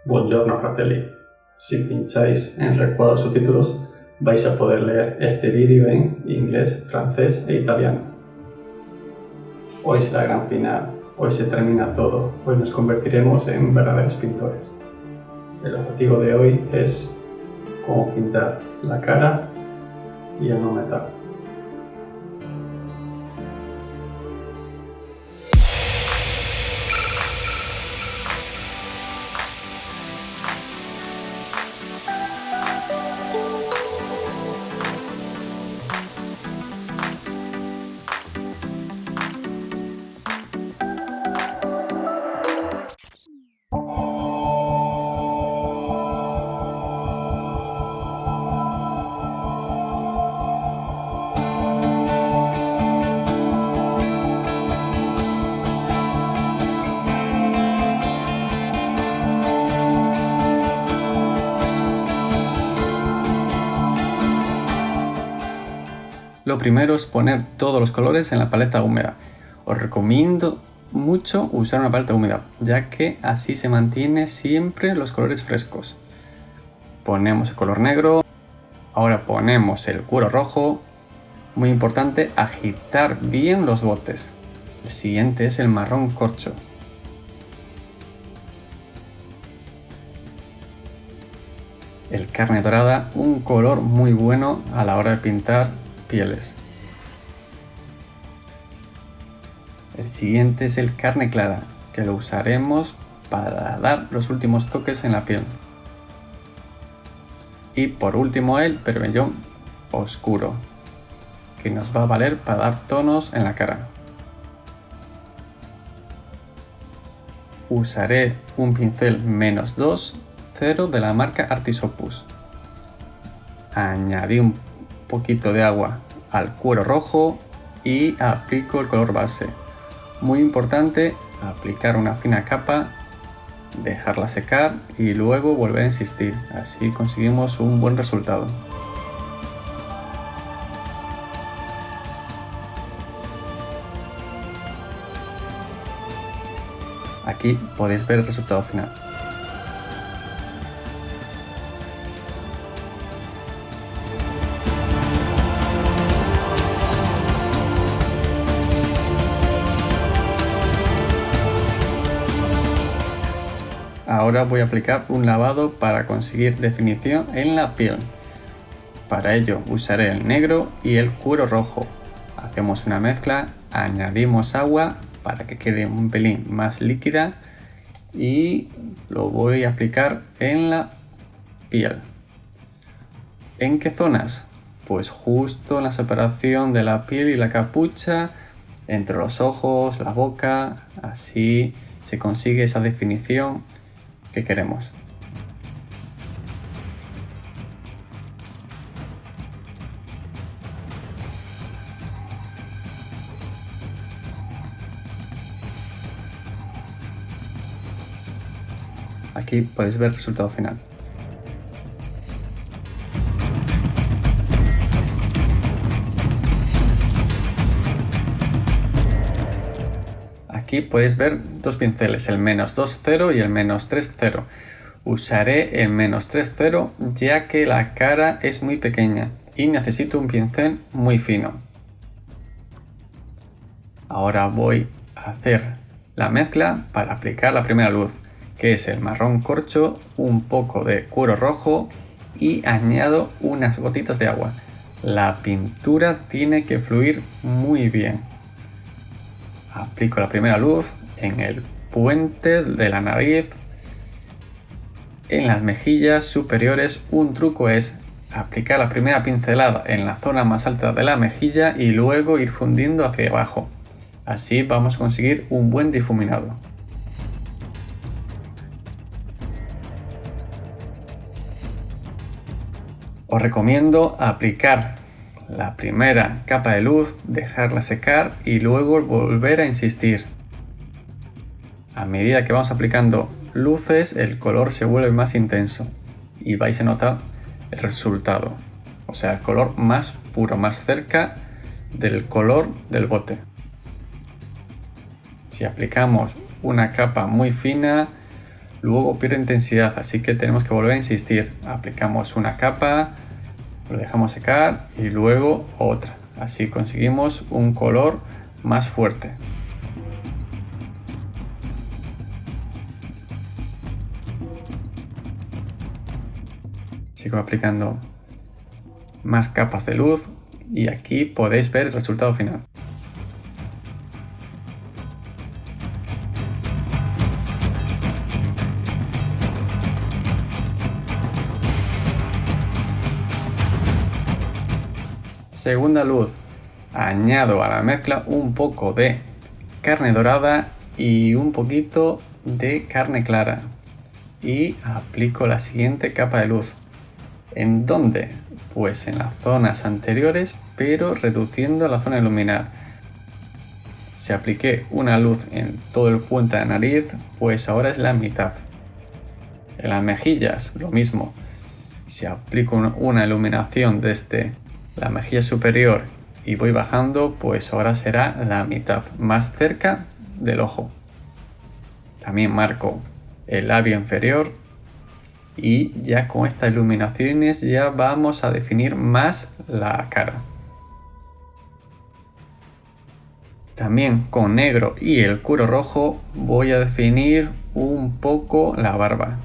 Buongiorno fratelli. Si pincháis en recuadros subtítulos vais a poder leer este vídeo en inglés, francés e italiano. Hoy es la gran final, hoy se termina todo, hoy nos convertiremos en verdaderos pintores. El objetivo de hoy es cómo pintar la cara y el no metal. Lo primero es poner todos los colores en la paleta húmeda. Os recomiendo mucho usar una paleta húmeda, ya que así se mantiene siempre los colores frescos. Ponemos el color negro, ahora ponemos el cuero rojo. Muy importante, agitar bien los botes. El siguiente es el marrón corcho. El carne dorada, un color muy bueno a la hora de pintar pieles. El siguiente es el carne clara, que lo usaremos para dar los últimos toques en la piel. Y por último el vermellón oscuro, que nos va a valer para dar tonos en la cara. Usaré un pincel -2-0 de la marca Artis Opus. Añadí un poquito de agua al cuero rojo y aplico el color base. Muy importante, aplicar una fina capa, dejarla secar y luego volver a insistir. Así conseguimos un buen resultado. Aquí podéis ver el resultado final. Ahora voy a aplicar un lavado para conseguir definición en la piel. Para ello usaré el negro y el cuero rojo. Hacemos una mezcla, añadimos agua para que quede un pelín más líquida y lo voy a aplicar en la piel. ¿En qué zonas? Pues justo en la separación de la piel y la capucha, entre los ojos, la boca, así se consigue esa definición que queremos. Aquí podéis ver el resultado final. Aquí podéis ver dos pinceles, el -2-0 y el -3-0. Usaré el -3-0 ya que la cara es muy pequeña y necesito un pincel muy fino. Ahora voy a hacer la mezcla para aplicar la primera luz, que es el marrón corcho, un poco de cuero rojo y añado unas gotitas de agua. La pintura tiene que fluir muy bien. Aplico la primera luz en el puente de la nariz, en las mejillas superiores. Un truco es aplicar la primera pincelada en la zona más alta de la mejilla y luego ir fundiendo hacia abajo. Así vamos a conseguir un buen difuminado. Os recomiendo aplicar la primera capa de luz, dejarla secar y luego volver a insistir. A medida que vamos aplicando luces, el color se vuelve más intenso y vais a notar el resultado. O sea, el color más puro, más cerca del color del bote. Si aplicamos una capa muy fina, luego pierde intensidad, así que tenemos que volver a insistir. Aplicamos una capa, lo dejamos secar y luego otra. Así conseguimos un color más fuerte. Sigo aplicando más capas de luz y aquí podéis ver el resultado final. Segunda luz, añado a la mezcla un poco de carne dorada y un poquito de carne clara y aplico la siguiente capa de luz. ¿En dónde? Pues en las zonas anteriores, pero reduciendo la zona de iluminar. Si apliqué una luz en todo el puente de la nariz, pues ahora es la mitad. En las mejillas, lo mismo. Si aplico una iluminación desde la mejilla superior y voy bajando, pues ahora será la mitad, más cerca del ojo. También marco el labio inferior y ya con estas iluminaciones ya vamos a definir más la cara. También con negro y el cuero rojo voy a definir un poco la barba.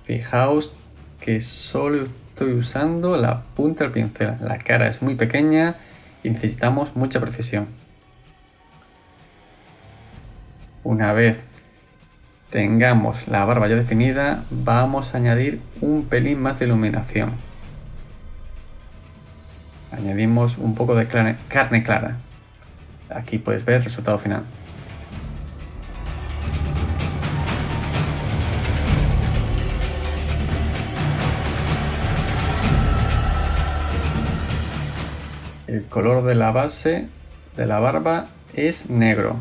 Fijaos que solo estoy usando la punta del pincel. La cara es muy pequeña y necesitamos mucha precisión. Una vez tengamos la barba ya definida, vamos a añadir un pelín más de iluminación. Añadimos un poco de carne clara. Aquí puedes ver el resultado final. El color de la base de la barba es negro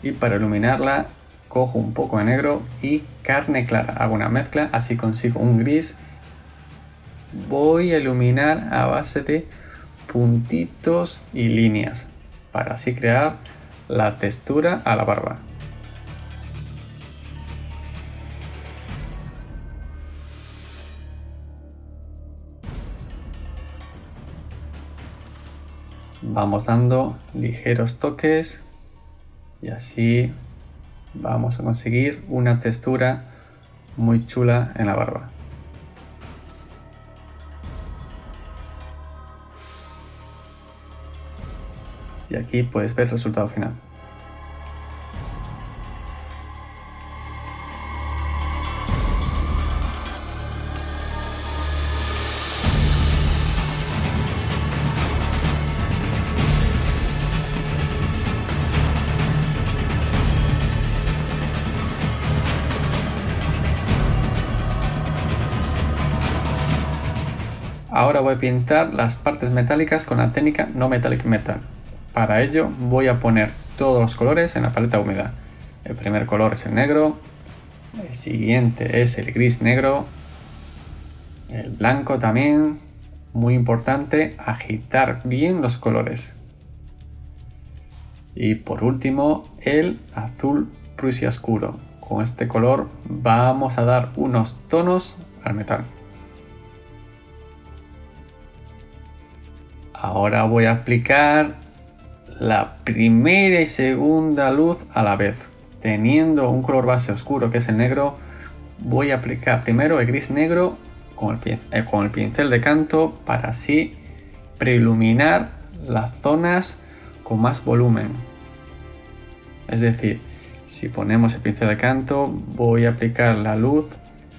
y para iluminarla cojo un poco de negro y carne clara. Hago una mezcla, así consigo un gris. Voy a iluminar a base de puntitos y líneas para así crear la textura a la barba. Vamos dando ligeros toques y así vamos a conseguir una textura muy chula en la barba. Y aquí puedes ver el resultado final. Ahora voy a pintar las partes metálicas con la técnica No Metallic Metal. Para ello voy a poner todos los colores en la paleta húmeda. El primer color es el negro, el siguiente es el gris negro, el blanco también. Muy importante agitar bien los colores. Y por último el azul Prusia oscuro. Con este color vamos a dar unos tonos al metal. Ahora voy a aplicar la primera y segunda luz a la vez. Teniendo un color base oscuro que es el negro, voy a aplicar primero el gris negro con el pincel de canto para así preiluminar las zonas con más volumen. Es decir, si ponemos el pincel de canto, voy a aplicar la luz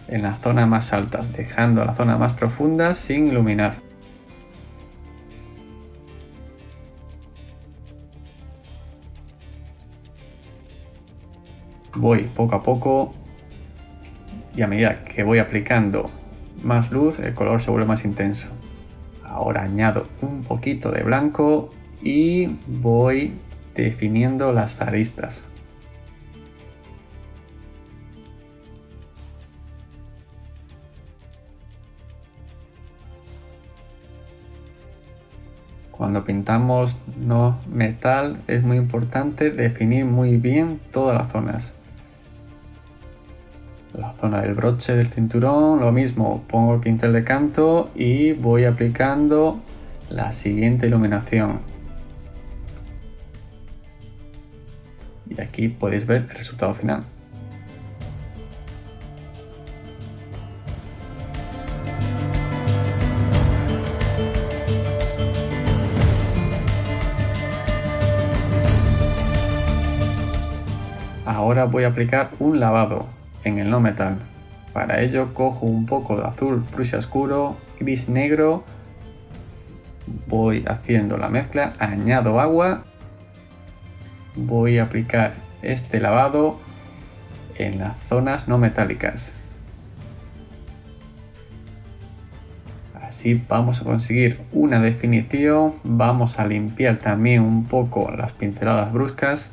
en las zonas más altas, dejando la zona más profunda sin iluminar. Voy poco a poco y a medida que voy aplicando más luz, el color se vuelve más intenso. Ahora añado un poquito de blanco y voy definiendo las aristas. Cuando pintamos no metal es muy importante definir muy bien todas las zonas. La zona del broche del cinturón, lo mismo, pongo el pincel de canto y voy aplicando la siguiente iluminación. Y aquí podéis ver el resultado final. Ahora voy a aplicar un lavado en el no metal. Para ello cojo un poco de azul fucsia oscuro, gris negro, voy haciendo la mezcla, añado agua, voy a aplicar este lavado en las zonas no metálicas. Así vamos a conseguir una definición, vamos a limpiar también un poco las pinceladas bruscas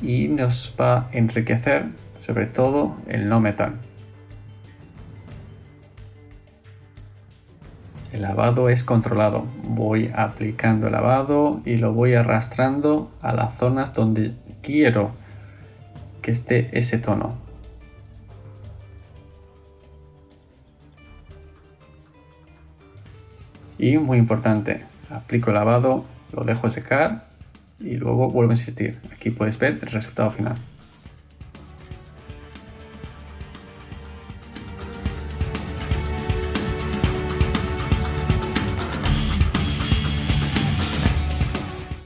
y nos va a enriquecer sobre todo el no metal. El lavado es controlado, voy aplicando el lavado y lo voy arrastrando a las zonas donde quiero que esté ese tono. Y muy importante, aplico el lavado, lo dejo secar y luego vuelvo a insistir. Aquí puedes ver el resultado final.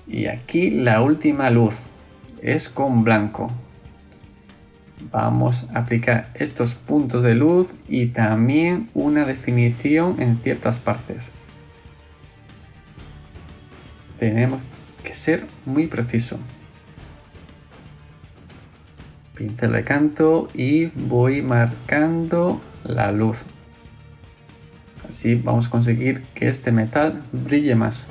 Y aquí la última luz es con blanco. Vamos a aplicar estos puntos de luz y también una definición en ciertas partes. Tenemos que ser muy preciso. Pincel de canto y voy marcando la luz. Así vamos a conseguir que este metal brille más.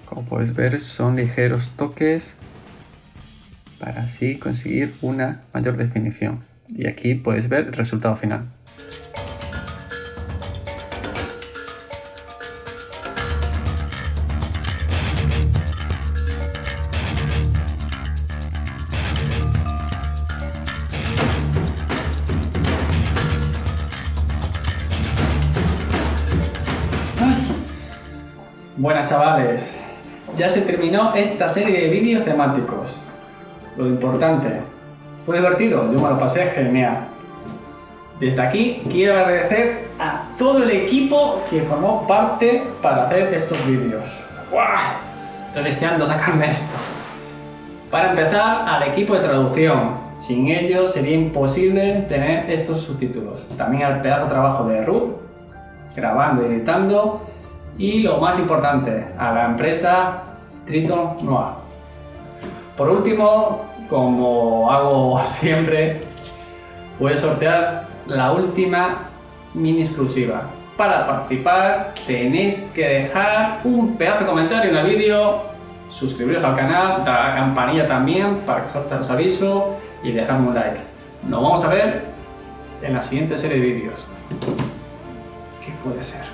Como puedes ver, son ligeros toques para así conseguir una mayor definición. Y aquí puedes ver el resultado final. Buenas chavales, ya se terminó esta serie de vídeos temáticos. Lo importante, ¿fue divertido? Yo me lo pasé genial. Desde aquí quiero agradecer a todo el equipo que formó parte para hacer estos vídeos. ¡Guau! Estoy deseando sacarme esto. Para empezar, al equipo de traducción. Sin ellos sería imposible tener estos subtítulos. También al pedazo de trabajo de Ruth, grabando y editando. Y lo más importante, a la empresa Triton Noir. Por último, como hago siempre, voy a sortear la última mini exclusiva. Para participar tenéis que dejar un pedazo de comentario en el vídeo, suscribiros al canal, dar a la campanilla también para que os los avisos y dejarme un like. Nos vamos a ver en la siguiente serie de vídeos. ¿Qué puede ser?